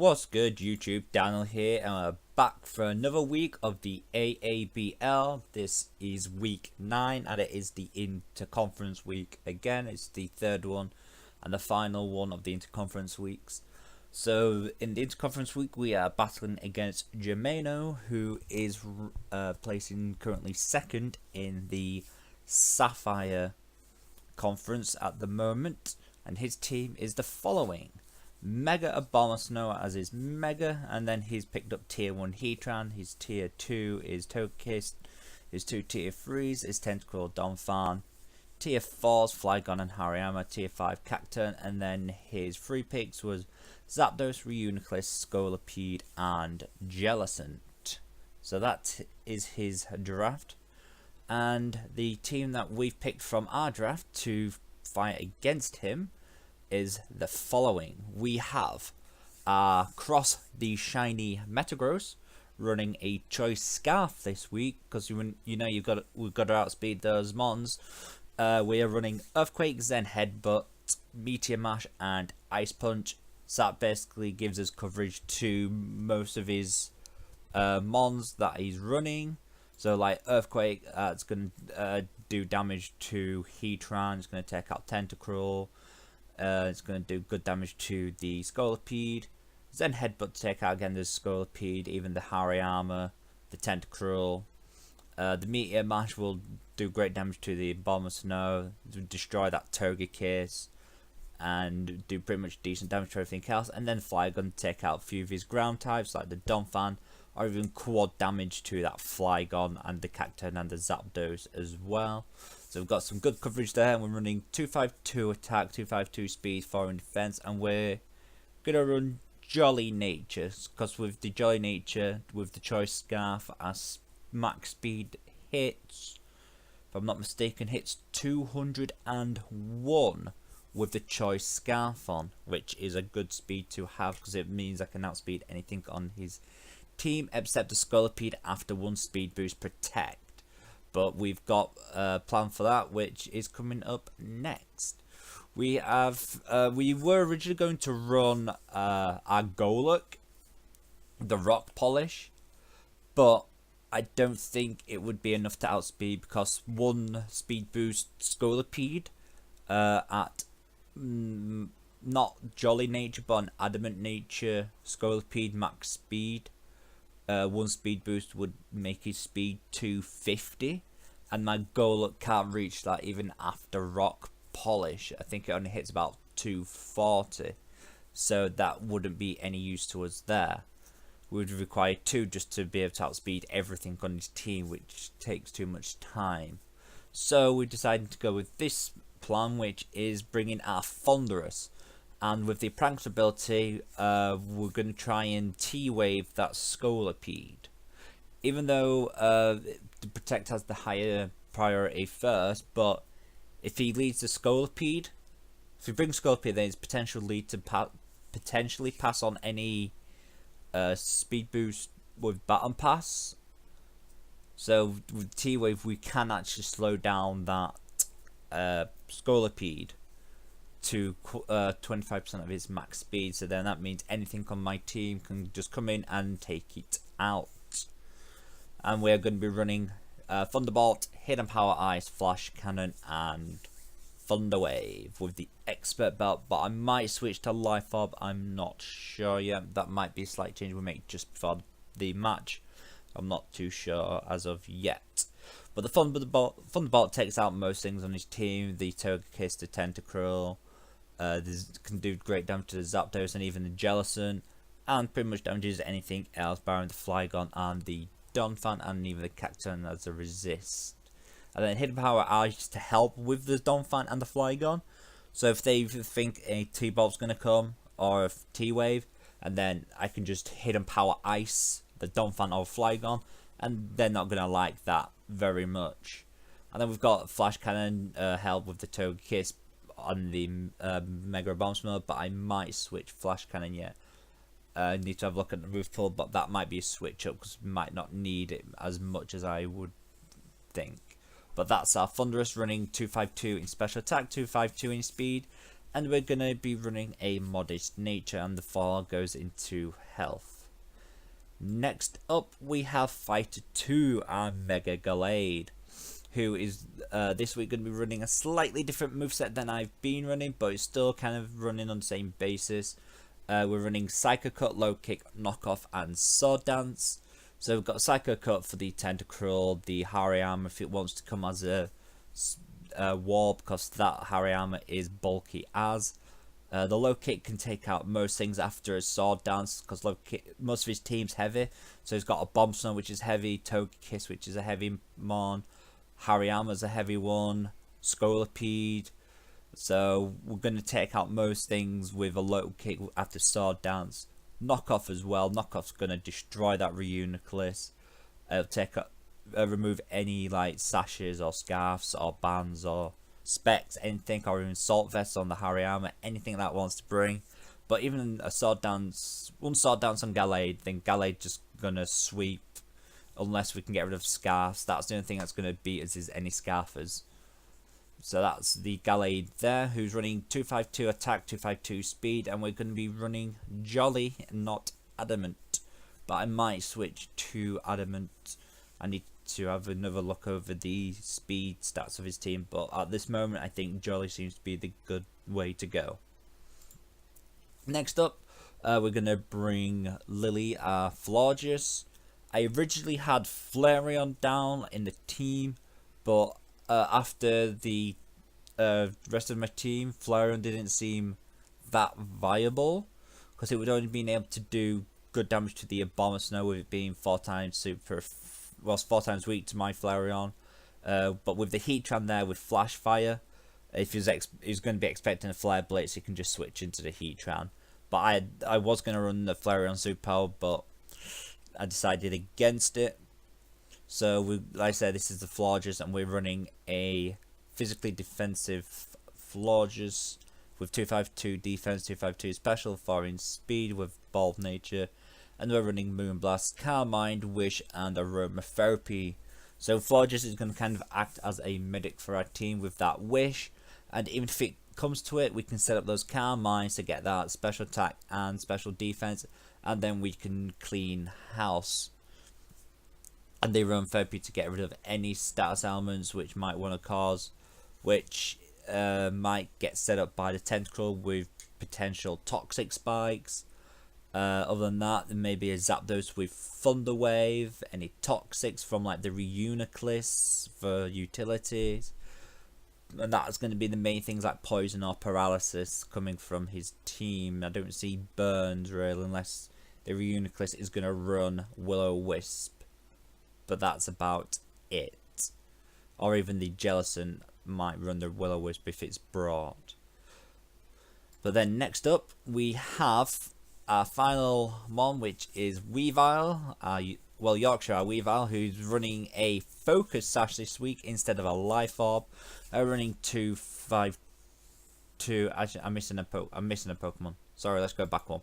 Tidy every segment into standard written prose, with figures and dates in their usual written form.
What's good, YouTube? Daniel here, and we're back for another week of the AABL. This is week 9, and it is the interconference week again. It's the third one and the final one of the interconference weeks. So in the interconference week, we are battling against Germano, who is placing currently second in the Sapphire conference at the moment, and his team is the following: Mega Abomasnow as his Mega, and then he's picked up tier 1 Heatran. His tier 2 is Togekiss. His 2 tier 3s is Tentacruel, Donphan. Tier 4s Flygon and Hariyama. Tier 5 Cacturne, and then his 3 picks was Zapdos, Reuniclus, Scolipede, and Jellicent. So that is his draft. And the team that we've picked from our draft to fight against him is the following. We have Cross the Shiny Metagross running a Choice Scarf this week, because we've got to outspeed those mons. We are running Earthquake, Zen Headbutt, Meteor Mash, and Ice Punch. So that basically gives us coverage to most of his mons that he's running. So like Earthquake, it's going to do damage to Heatran. It's going to take out Tentacruel. It's going to do good damage to the Scolipede. Zen Headbutt to take out again the Scolipede, even the Hariyama, the Tentacruel. The Meteor Mash will do great damage to the Abomasnow, destroy that Togekiss, and do pretty much decent damage to everything else. And then Flygon to take out a few of his ground types like the Donphan, or even quad damage to that Flygon and the Cacturne and the Zapdos as well. So we've got some good coverage there, and we're running 252 attack, 252 speed, 4 in defense, and we're gonna run Jolly Nature, because with the Jolly Nature, with the Choice Scarf, as max speed hits, if I'm not mistaken, hits 201 with the Choice Scarf on, which is a good speed to have, because it means I can outspeed anything on his team except the Scolipede after 1 speed boost protect. But we've got a plan for that, which is coming up next. We were originally going to run our Golok, the Rock Polish, but I don't think it would be enough to outspeed, because 1 speed boost Scolipede at not Jolly Nature but an Adamant Nature Scolipede max speed. 1 speed boost would make his speed 250, and my Golok can't reach that even after Rock Polish. I think it only hits about 240, so that wouldn't be any use to us there. We would require 2 just to be able to outspeed everything on his team, which takes too much time. So we decided to go with this plan, which is bringing our Thunderous. And with the Pranks ability, we're going to try and T-Wave that Scolipede. Even though the Protect has the higher priority first, but if he leads the Scolipede, if he brings Scolipede, then his potential lead to potentially pass on any speed boost with Baton Pass. So with T-Wave, we can actually slow down that Scolipede to 25% of his max speed, so then that means anything on my team can just come in and take it out. And we're going to be running Thunderbolt, Hidden Power Ice, Flash Cannon, and Thunder Wave with the Expert Belt, but I might switch to Life Orb. I'm not sure yet. That might be a slight change we make just before the match. I'm not too sure as of yet. But the Thunderbolt takes out most things on his team: the Togekiss, the Tentacruel. Can do great damage to the Zapdos and even the Jellicent, and pretty much damages anything else barring the Flygon and the Donphan, and even the Cacturne as a resist. And then Hidden Power Ice to help with the Donphan and the Flygon. So if they think a T-Bolt's going to come, or a T-Wave, and then I can just Hidden Power Ice the Donphan or Flygon, and they're not going to like that very much. And then we've got Flash Cannon help with the Togekiss on the Mega Abomasnow, but I might switch Flash Cannon yet. I need to have a look at the roof pull, but that might be a switch up, because we might not need it as much as I would think. But that's our Thunderous running 252 in special attack, 252 in speed, and we're going to be running a modest nature, and the 4 goes into health. Next up we have Fighter 2 and Mega Gallade, who is this week going to be running a slightly different moveset than I've been running, but it's still kind of running on the same basis. We're running Psycho Cut, Low Kick, Knockoff, and Sword Dance. So we've got Psycho Cut for the Tentacruel, the Hariyama if it wants to come as a wall, because that Hariyama is bulky as. The Low Kick can take out most things after a Sword Dance, because most of his team's heavy. So he's got a Bomb Snow, which is heavy, Togekiss, which is a heavy mon, Hariyama's a heavy one, Scolipede. So we're going to take out most things with a Low Kick after Sword Dance. Knockoff as well. Knockoff's going to destroy that Reuniclus. It'll remove any like sashes or scarves or bands or specs, anything, or even salt vests on the Hariyama, anything that wants to bring. But even a Sword Dance, one Sword Dance on Gallade, then Gallade just going to sweep unless we can get rid of scarves. That's the only thing that's going to beat us is any scarfers. So that's the Gallade there, who's running 252 attack, 252 speed, and we're going to be running Jolly, not Adamant. But I might switch to Adamant. I need to have another look over the speed stats of his team, but at this moment I think Jolly seems to be the good way to go. Next up, we're going to bring Lily Florges. I originally had Flareon down in the team, but after the rest of my team, Flareon didn't seem that viable, because it would only been able to do good damage to the Abomasnow with it being 4 times super, well, 4 times weak to my Flareon. But with the Heatran there with Flash Fire, if he's going to be expecting a Flare Blitz, he can just switch into the Heatran. But I was going to run the Flareon Super, but I decided against it. So like I said, this is the Florges, and we're running a physically defensive Florges with 252 defense, 252 special, 4 in speed with Bold Nature, and we're running Moonblast, Carmine, Wish, and Aromatherapy. So Florges is going to kind of act as a medic for our team with that Wish, and even if it comes to it, we can set up those Carmines to get that special attack and special defense, and then we can clean house. And they run therapy to get rid of any status elements which might want to cause, which might get set up by the Tentacruel with potential toxic spikes. Other than that, there may be a Zapdos with Thunder Wave, any toxics from like the Reuniclus for utilities. And that's going to be the main things like poison or paralysis coming from his team. I don't see burns really, unless the Reuniclus is going to run Will-O-Wisp. But that's about it. Or even the Jellicent might run the Will-O-Wisp if it's brought. But then next up we have our final one, which is Weavile, Yorkshire Weavile, who's running a Focus Sash this week instead of a Life Orb. Running 252. Actually, I'm missing a Pokemon. Sorry, let's go back one.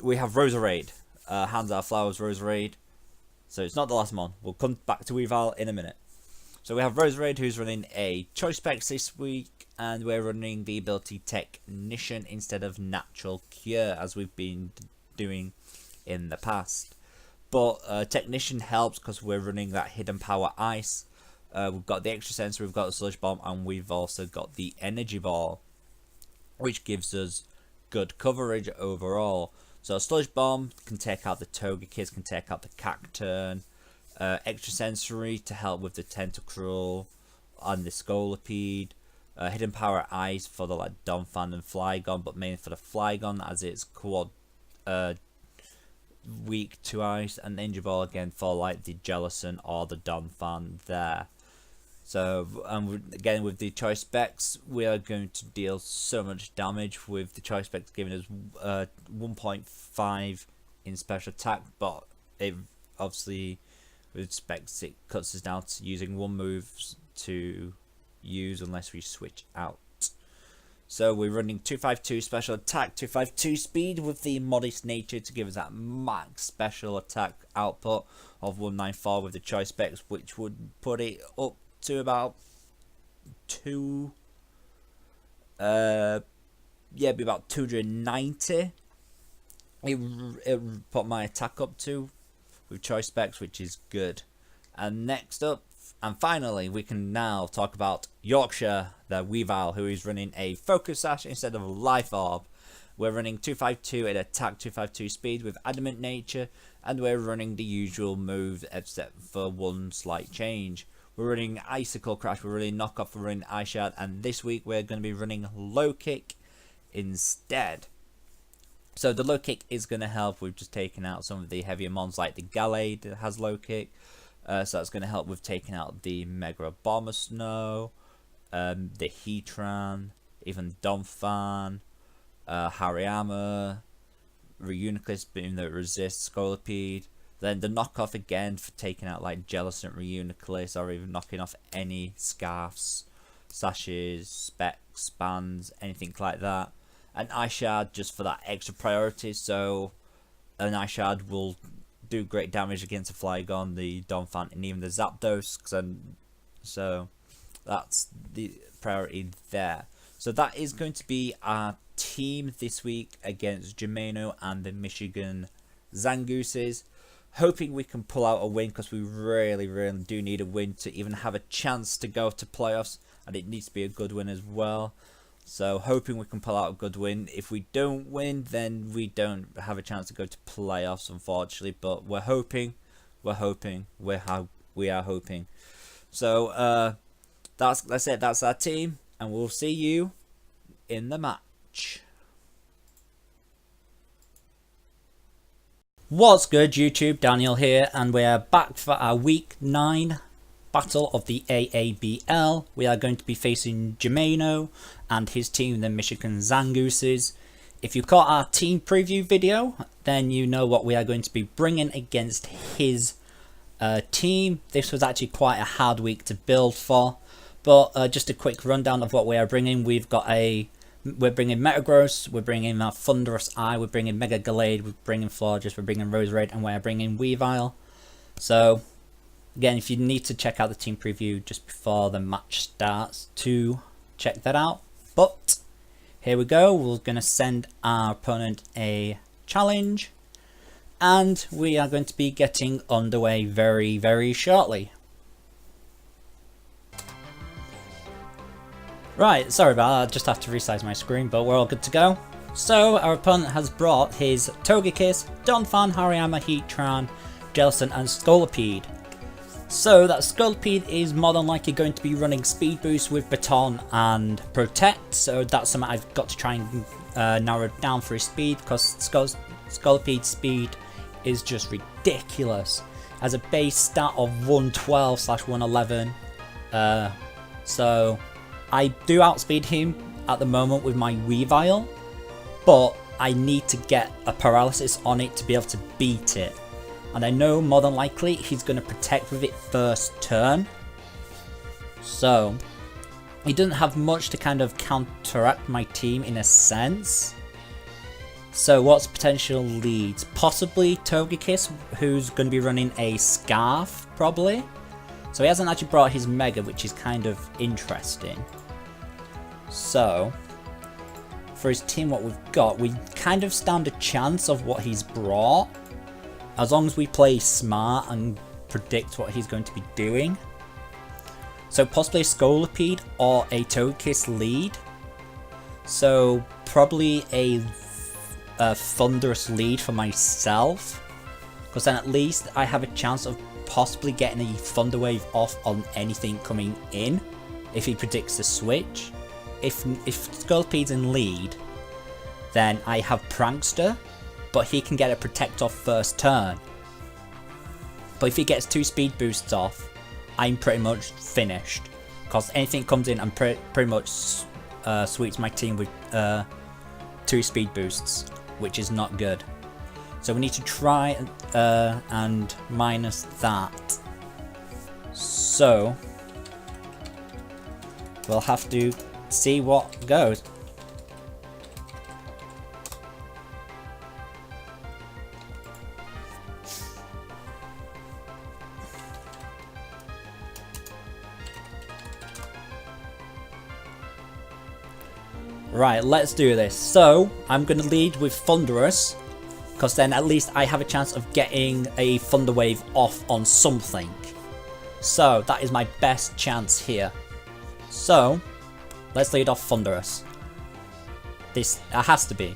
We have Roserade. Hands Are Flowers Roserade. So it's not the last one. We'll come back to Weavile in a minute. So we have Roserade, who's running a Choice Specs this week, and we're running the ability Technician instead of Natural Cure, as we've been doing in the past. But Technician helps because we're running that Hidden Power Ice. We've got the Extra Sensor, we've got the Sludge Bomb, and we've also got the Energy Ball, which gives us good coverage overall. So Sludge Bomb can take out the Togekiss, can take out the Cacturne. Extra Sensory to help with the Tentacruel and the Scolipede. Hidden Power Ice for the like Donphan and Flygon, but mainly for the Flygon as it's quad weak to ice, and Ninja Ball again for like the Jellicent or the Donphan there. So again with the Choice Specs, we are going to deal so much damage with the Choice Specs giving us 1.5 in special attack, but it obviously with Specs it cuts us down to using 1 move to use unless we switch out. So we're running 252 special attack, 252 speed with the modest nature to give us that max special attack output of 194 with the Choice Specs, which would put it up to about 2 Yeah, be about 290. It put my attack up to with choice specs, which is good. And next up, and finally, we can now talk about Yorkshire, the Weavile, who is running a focus sash instead of a life orb. We're running 252 at attack, 252 speed with adamant nature, and we're running the usual move except for one slight change. We're running icicle crash, we're running knockoff, we're running ice shard, and this week we're going to be running low kick instead. So the low kick is going to help with just taking out some of the heavier mons like the Gallade that has low kick. So that's going to help with taking out the Mega Bomber Snow, the Heatran, even Donphan, Hariyama, Reuniclus being that resists Scolipede. Then the knockoff again for taking out like Jellicent, Reuniclus, or even knocking off any scarfs, sashes, specs, bands, anything like that. An Ice Shard just for that extra priority, so an Ice Shard will do great damage against the Flygon, the Donphan, and even the Zapdos. So that's the priority there. So that is going to be our team this week against Germano and the Michigan Zangooses. Hoping we can pull out a win, because we really do need a win to even have a chance to go to playoffs, and it needs to be a good win as well. So hoping we can pull out a good win. If we don't win, then we don't have a chance to go to playoffs, unfortunately. But we're hoping, we are hoping. So that's it. That's our team, and we'll see you in the match. What's good, YouTube? Daniel here, and we are back for our week 9 battle of the AABL. We are going to be facing Germano and his team, the Michigan Zangooses. If you caught our team preview video, then you know what we are going to be bringing against his team. This was actually quite a hard week to build for, but just a quick rundown of what we are bringing. We're bringing Metagross, we're bringing our Thunderous Eye, we're bringing Mega Gallade, we're bringing Florges, we're bringing Roserade, and we're bringing Weavile. So again, if you need to check out the team preview just before the match starts to check that out. But here we go, we're going to send our opponent a challenge, and we are going to be getting underway very shortly. Right, sorry about that, I just have to resize my screen, but we're all good to go. So our opponent has brought his Togekiss, Donphan, Hariyama, Heatran, Jellicent, and Scolipede. So that Scolipede is more than likely going to be running Speed Boost with Baton and Protect, so that's something I've got to try and narrow down for his speed, because Scolipede's speed is just ridiculous. Has a base stat of 112/111, so I do outspeed him at the moment with my Weavile, but I need to get a paralysis on it to be able to beat it. And I know more than likely he's going to protect with it first turn. So he doesn't have much to kind of counteract my team in a sense. So what's potential leads? Possibly Togekiss, who's going to be running a Scarf, probably. So he hasn't actually brought his Mega, which is kind of interesting. So for his team, what we've got, we kind of stand a chance of what he's brought, as long as we play smart and predict what he's going to be doing. So possibly a Scolipede or a Togekiss lead. So probably a Thunderous lead for myself, because then at least I have a chance of possibly getting a Thunder Wave off on anything coming in if he predicts the switch. If Scolipede's in lead, then I have Prankster, but he can get a Protect off first turn. But if he gets 2 speed boosts off, I'm pretty much finished, because anything comes in and pretty much sweeps my team with 2 speed boosts, which is not good. So we need to try and minus that. So we'll have to see what goes. Right, let's do this. So, I'm going to lead with Thunderous, because then at least I have a chance of getting a Thunder Wave off on something. So, that is my best chance here. So, let's lead off Thunderous. This has to be.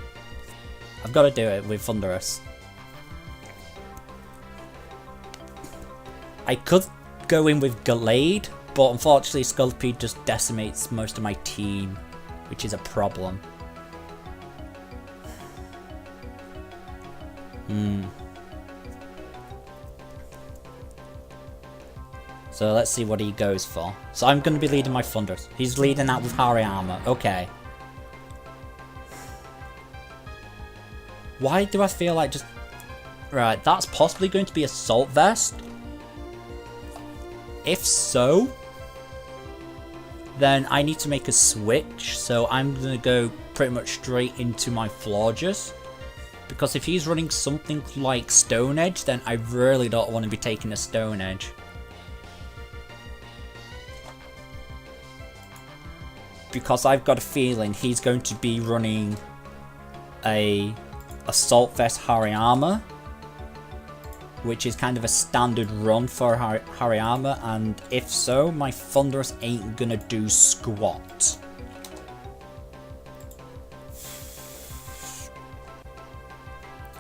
I've got to do it with Thunderous. I could go in with Gallade, but unfortunately Scolipede just decimates most of my team, which is a problem. So let's see what he goes for. So I'm going to be leading my Thunderous. He's leading out with Hariyama. Okay. Why do I feel like just... Right, that's possibly going to be Assault Vest. If so, then I need to make a switch. So I'm going to go pretty much straight into my Florges. Because if he's running something like Stone Edge, then I really don't want to be taking a Stone Edge. Because I've got a feeling he's going to be running a Assault Vest Hariyama, which is kind of a standard run for Hariyama, and if so, my Thunderous ain't gonna do squat.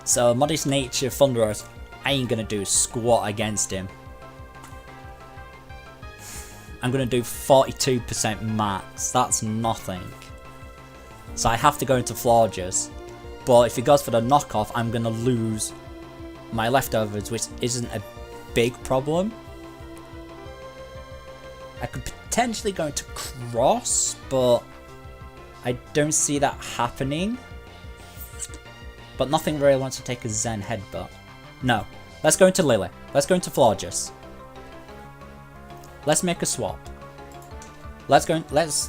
So Modest Nature Thunderous ain't gonna do squat against him. I'm gonna do 42% max, that's nothing. So I have to go into Florges, but if he goes for the knockoff, I'm gonna lose my leftovers, which isn't a big problem. I could potentially go into Cross, but I don't see that happening. But nothing really wants to take a Zen Headbutt. No, let's go into Lily. Let's go into Florges. Let's make a swap. Let's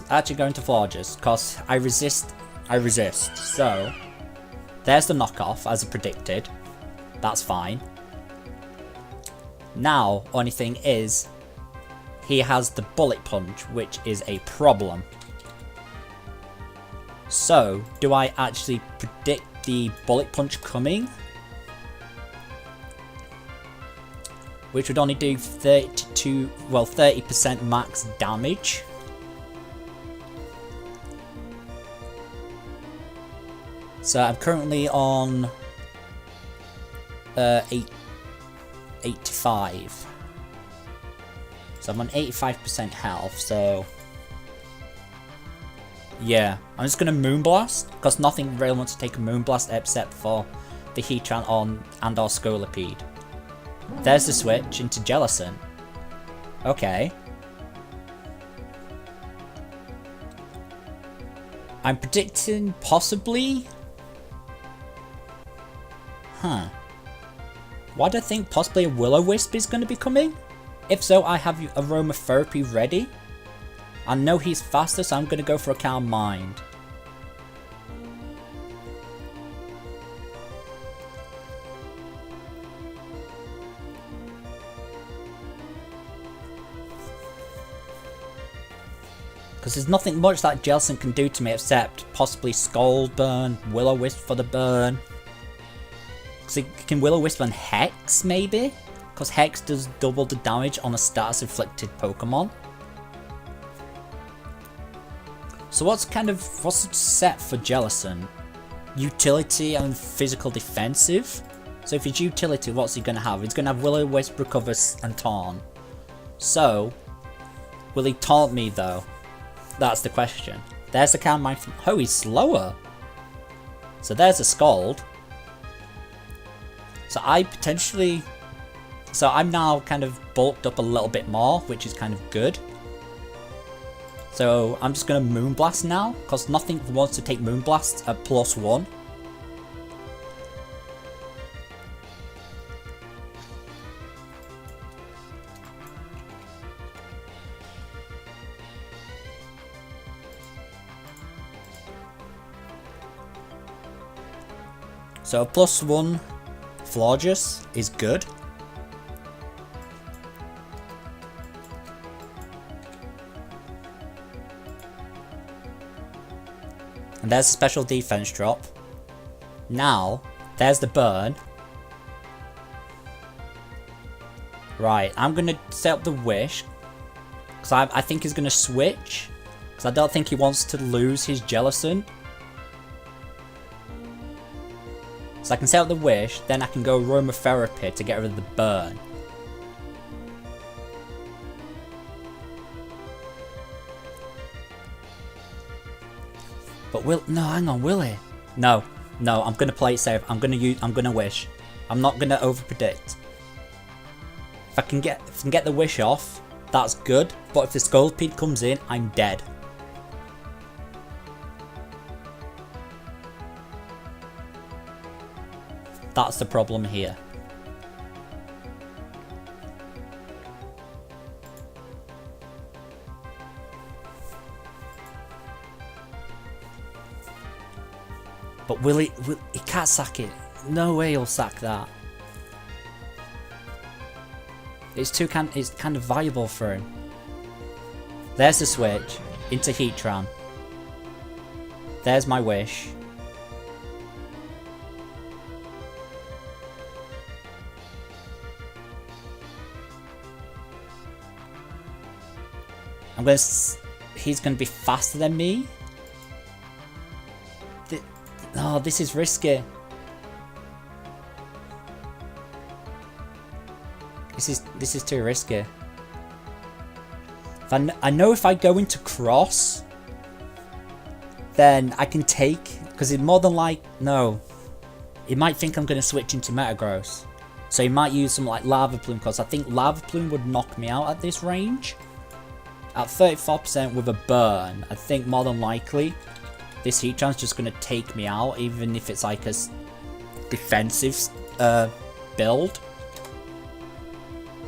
actually go into Florges, because I resist. So there's the knockoff as I predicted. That's fine. Now, only thing is, he has the Bullet Punch, which is a problem. So, do I actually predict the Bullet Punch coming? Which would only do 30% max damage. So I'm currently on 85. So I'm on 85% health, so yeah, I'm just gonna Moonblast, because nothing really wants to take a Moonblast except for the Heatran on and our Scolipede. There's the switch into Jellicent. Okay. I'm predicting possibly... Huh. Why do I think possibly a Will-O-Wisp is going to be coming? If so, I have Aromatherapy ready. I know he's faster, so I'm going to go for a Calm Mind. Because there's nothing much that Jellicent can do to me except possibly Scald Burn, Will-O-Wisp for the burn. Because it can Will-O-Wisp on Hex, maybe? Because Hex does double the damage on a status inflicted Pokemon. So what's the set for Jellicent? Utility and physical defensive? So if it's utility, what's he going to have? He's going to have Will-O-Wisp, Recover, and Taunt. So, will he taunt me though? That's the question. There's the Calm Mind. Oh, he's slower. So there's a Scald. So I'm now kind of bulked up a little bit more, which is kind of good. So I'm just going to Moonblast now, because nothing wants to take Moonblast at +1. So a +1 Florges is good. And there's a special defense drop. Now, there's the burn. Right, I'm going to set up the wish. Because I think he's going to switch. Because I don't think he wants to lose his Jellicent. So I can set up the wish, then I can go aromatherapy to get rid of the burn. But will he? No, I'm gonna play it safe. I'm gonna wish. I'm not gonna overpredict. If I can get the wish off, that's good. But if the Scolipede comes in, I'm dead. That's the problem here. But will he can't sack it. No way he'll sack that. It's kind of viable for him. There's the switch into Heatran. There's my wish. He's gonna be faster than me. Oh, this is risky. This is too risky. I know if I go into cross, then I can take, because it more than like no, it might think I'm gonna switch into Metagross, so he might use some like Lava Plume, because I think Lava Plume would knock me out at this range. At 34% with a burn, I think more than likely this Heatran's just going to take me out, even if it's like a defensive build.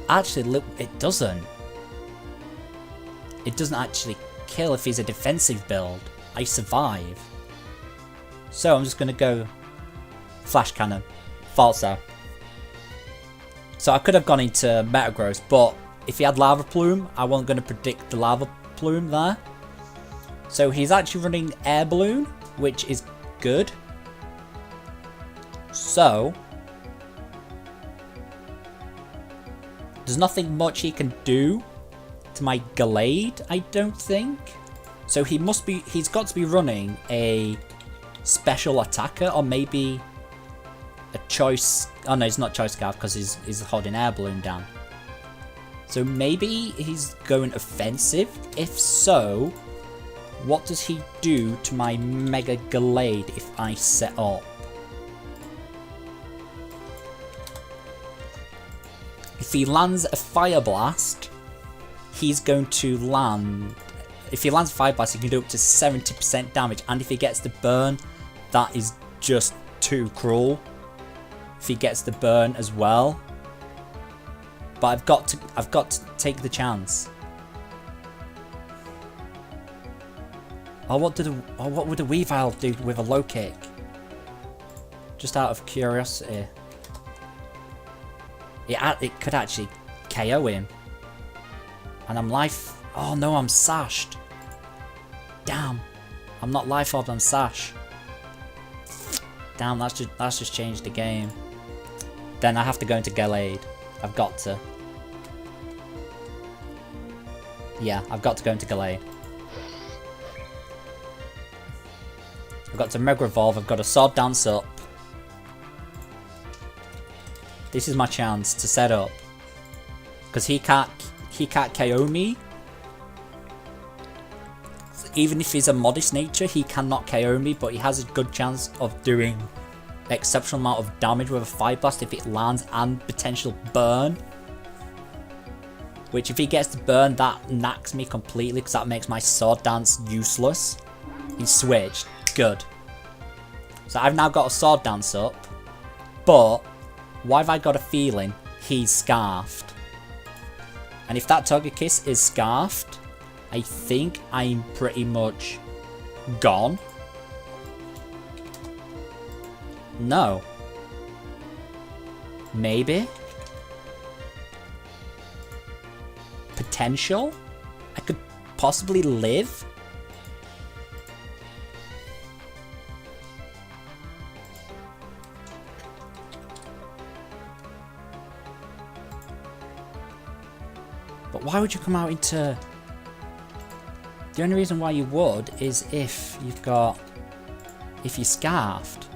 Actually, look, it doesn't. It doesn't actually kill if he's a defensive build. I survive. So I'm just going to go Flash Cannon. False out. So I could have gone into Metagross, but if he had Lava Plume, I wasn't going to predict the Lava Plume there. So he's actually running Air Balloon, which is good. So there's nothing much he can do to my Gallade, I don't think. So he's got to be running a special attacker, or maybe a choice. Oh no, it's not Choice Scarf because he's holding Air Balloon down. So maybe he's going offensive. If so, what does he do to my Mega Gallade if I set up? If he lands a Fire Blast, he's going to land... If he lands a Fire Blast, he can do up to 70% damage. And if he gets the burn, that is just too cruel. If he gets the burn as well. But I've got to take the chance. Oh, what would a Weavile do with a low kick? Just out of curiosity. It could actually KO him. And I'm life. Oh no, I'm sashed. Damn. I'm not life orbed, I'm sash. Damn, that's just changed the game. Then I have to go into Gallade. I've got to. Yeah, I've got to go into Gallade. I've got to Mega Evolve, I've got to Sword Dance up. This is my chance to set up. Because he can't KO me. Even if he's a modest nature, he cannot KO me, but he has a good chance of doing an exceptional amount of damage with a Fire Blast if it lands, and potential burn. Which if he gets the burn, that knacks me completely, because that makes my Sword Dance useless. He switched. Good. So I've now got a Sword Dance up, but why have I got a feeling he's Scarfed? And if that Togekiss is Scarfed, I think I'm pretty much gone. No. Maybe. Potential? I could possibly live? But why would you come out into... The only reason why you would is if you've got... If you're scarfed.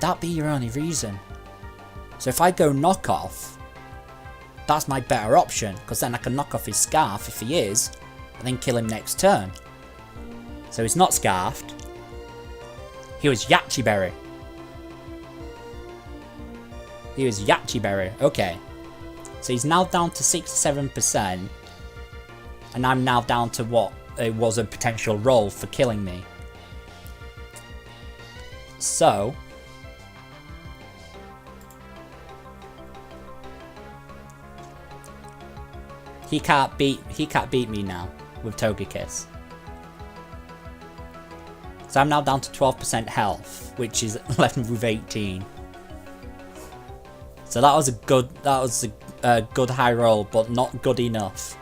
That'd be your only reason. So if I go knock off, that's my better option, because then I can knock off his scarf if he is, and then kill him next turn. So he's not scarfed. He was Yachiberry. He was Yachiberry. Okay. So he's now down to 67%. And I'm now down to what was a potential roll for killing me. So... He can't beat me now with Togekiss. So I'm now down to 12% health, which is left me with 18. So that was a good high roll, but not good enough.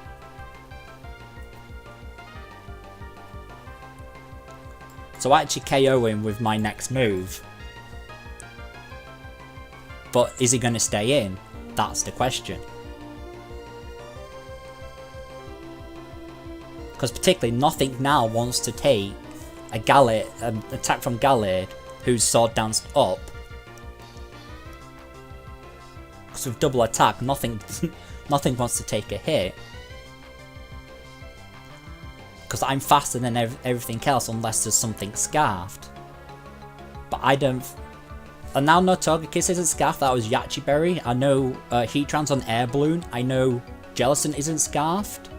So I actually KO him with my next move. But is he going to stay in? That's the question. Because particularly nothing now wants to take a Gallade, an attack from Gallade, who's sword danced up. Because with double attack, nothing wants to take a hit. Because I'm faster than everything else unless there's something scarfed. But I don't... And now no Togekiss isn't scarfed, that was Yachiberry. I know Heatran's on Air Balloon. I know Jellicent isn't scarfed.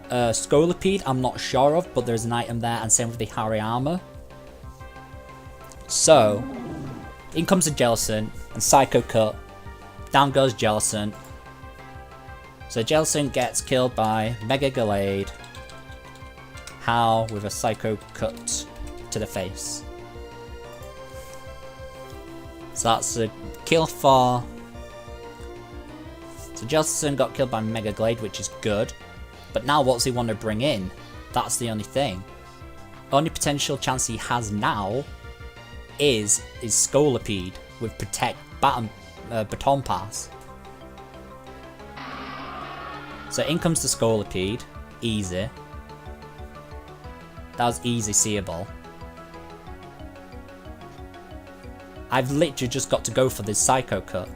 Scolipede, I'm not sure of, but there's an item there, and same with the Hariyama. So, in comes the Jellicent, and Psycho Cut. Down goes Jellicent. So Jellicent gets killed by Mega Gallade. How with a Psycho Cut to the face. So that's a kill for... So Jellicent got killed by Mega Gallade, which is good. But now what's he want to bring in? That's the only thing. Only potential chance he has now is Scolipede with Protect Baton Pass. So in comes the Scolipede. Easy. That was easy seeable. I've literally just got to go for this Psycho Cut.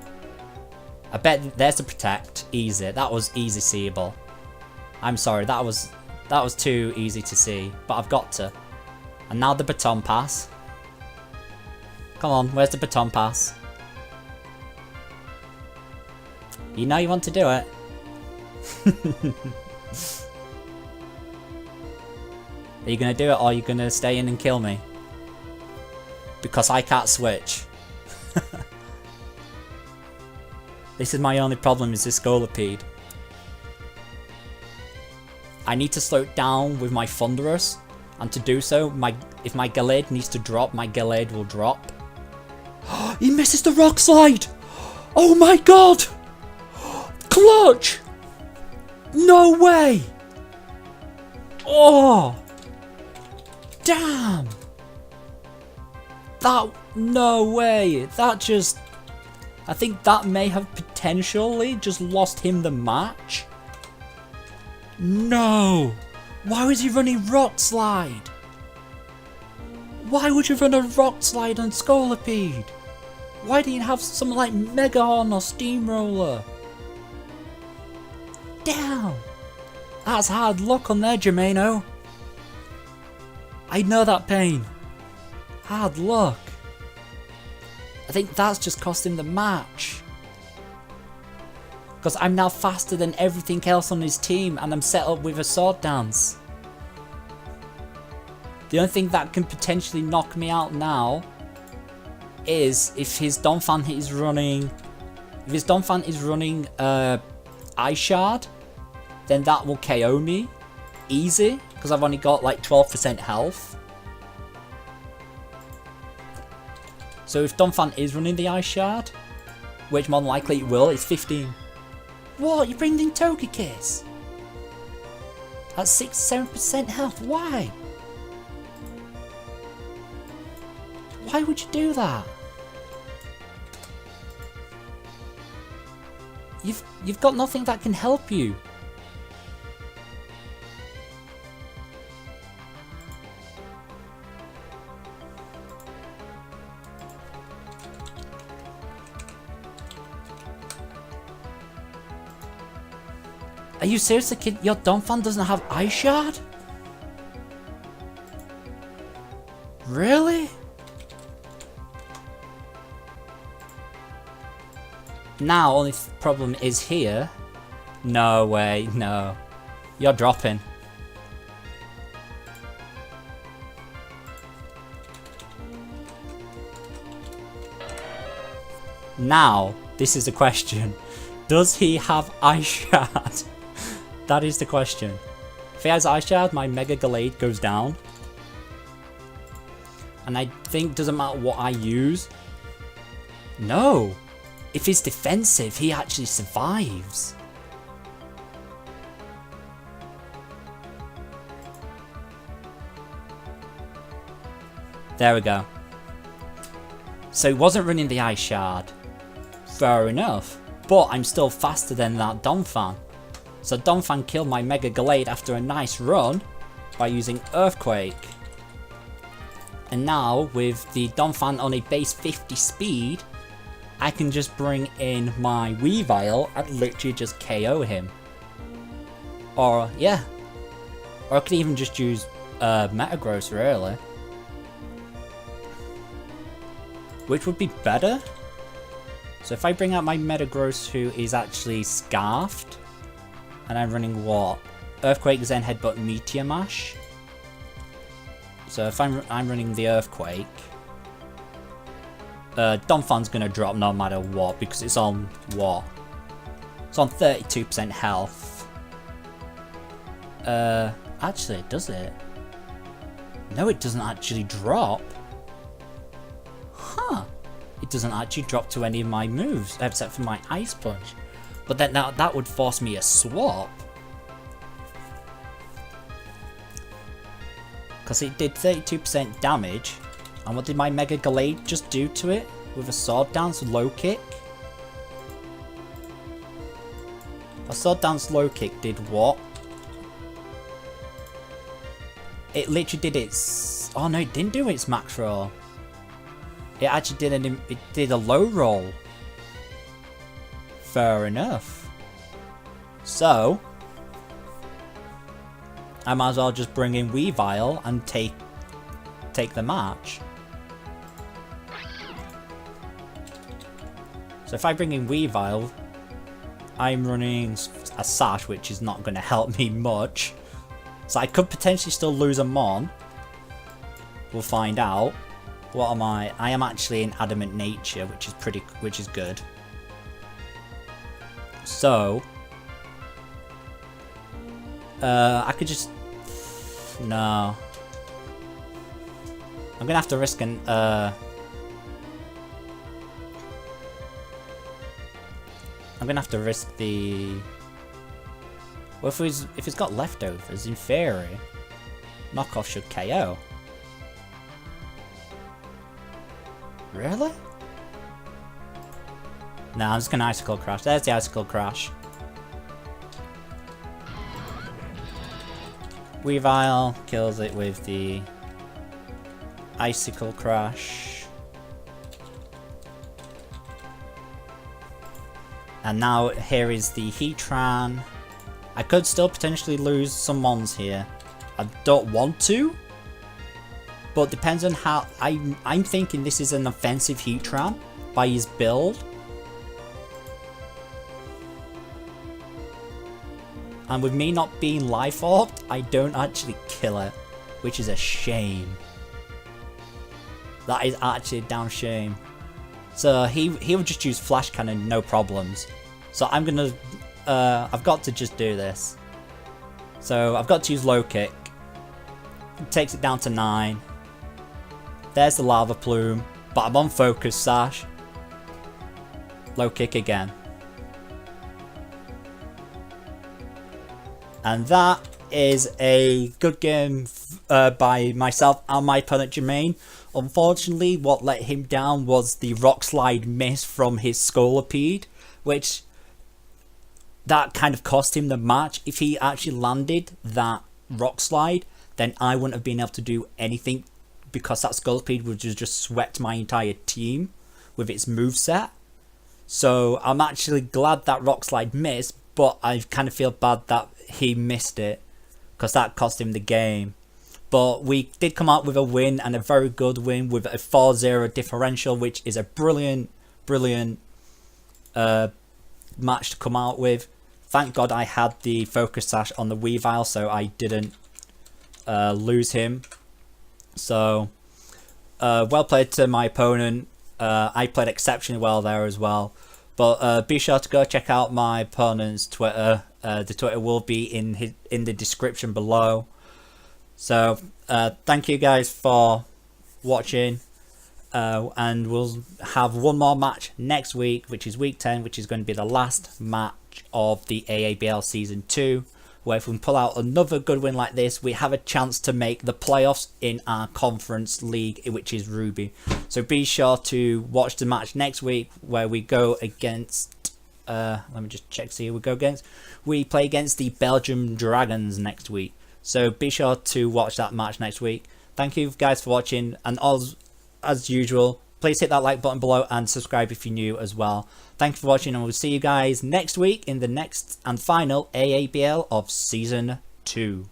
I bet there's the Protect. Easy. That was easy seeable. I'm sorry, that was too easy to see, but I've got to. And now the Baton Pass. Come on, where's the Baton Pass? You know you want to do it. Are you going to do it, or are you going to stay in and kill me? Because I can't switch. This is my only problem, is this Scolipede. I need to slow it down with my Thunderous, and to do so, if my Gallade needs to drop, my Gallade will drop. He misses the Rock Slide! Oh my god! Clutch! No way! Oh! Damn! No way! That just... I think that may have potentially just lost him the match. No! Why was he running Rock Slide? Why would you run a Rock Slide on Scolipede? Why didn't you have something like Mega Horn or Steamroller? Damn! That's hard luck on there, Germano. I know that pain. Hard luck. I think that's just cost him the match. Because I'm now faster than everything else on his team, and I'm set up with a Sword Dance. The only thing that can potentially knock me out now is if his Donphan is running... If his Donphan is running Ice Shard, then that will KO me. Easy, because I've only got like 12% health. So if Donphan is running the Ice Shard, which more than likely it will, it's 15. What? You bring in Togekiss? At 6-7% health? Why? Why would you do that? You've got nothing that can help you. Are you seriously kidding? Your Donphan doesn't have Ice Shard? Really? Now, only problem is here. No way, no. You're dropping. Now, this is the question. Does he have Ice Shard? That is the question. If he has Ice Shard, my Mega Gallade goes down. And I think doesn't matter what I use. No. If he's defensive, he actually survives. There we go. So he wasn't running the Ice Shard. Fair enough. But I'm still faster than that Donphan. So Donphan killed my Mega Gallade after a nice run by using Earthquake. And now with the Donphan on a base 50 speed, I can just bring in my Weavile and literally just KO him. Or yeah. Or I could even just use Metagross really. Which would be better. So if I bring out my Metagross who is actually Scarfed. And I'm running what? Earthquake, Zen Headbutt, Meteor Mash. So if I'm running the Earthquake, Donphan's gonna drop no matter what because it's on what? It's on 32% health. Actually, does it? No, it doesn't actually drop. Huh? It doesn't actually drop to any of my moves except for my Ice Punch. But then now that would force me a swap. Because it did 32% damage. And what did my Mega Gallade just do to it? With a Sword Dance low kick? A Sword Dance low kick did what? It literally did its... Oh no, it didn't do its max roll. It actually did a low roll. Fair enough. So, I might as well just bring in Weavile and take the match. So if I bring in Weavile, I'm running a Sash, which is not going to help me much. So I could potentially still lose a Mon. We'll find out. What am I? I am actually in Adamant Nature, which is good. So, I could just... No. I'm gonna have to risk an... I'm gonna have to risk the... Well, if it's got leftovers, in theory, knockoff should KO. Really? Nah, I'm just gonna Icicle Crash. There's the Icicle Crash. Weavile kills it with the Icicle Crash. And now here is the Heatran. I could still potentially lose some Mons here. I don't want to. But depends on how... I'm thinking this is an offensive Heatran by his build. And with me not being Life Orbed, I don't actually kill it. Which is a shame. That is actually a damn shame. So he would just use Flash Cannon, no problems. So I'm gonna... I've got to just do this. So I've got to use Low Kick. It takes it down to 9. There's the Lava Plume. But I'm on Focus Sash. Low Kick again. And that is a good game by myself and my opponent Jermaine. Unfortunately, what let him down was the Rock Slide miss from his Scolipede, which that kind of cost him the match. If he actually landed that rock slide, then I wouldn't have been able to do anything, because that skull speed would just swept my entire team with its moveset. So I'm actually glad that rock slide missed, but I kind of feel bad that he missed it, because that cost him the game. But we did come out with a win, and a very good win, with a 4-0 differential, which is a brilliant match to come out with. Thank God I had the focus sash on the Weavile, so I didn't lose him. So well played to my opponent. I played exceptionally well there as well. But be sure to go check out my opponent's Twitter. The Twitter will be in the description below. So thank you guys for watching. And we'll have one more match next week, which is week 10, which is going to be the last match of the AABL Season 2, where if we can pull out another good win like this, we have a chance to make the playoffs in our conference league, which is Ruby. So be sure to watch the match next week, where we go against, let me just check, see who we go against. We play against the Belgium Dragons next week. So be sure to watch that match next week. Thank you guys for watching, and as usual, please hit that like button below and subscribe if you're new as well. Thank you for watching, and we'll see you guys next week in the next and final AABL of Season 2.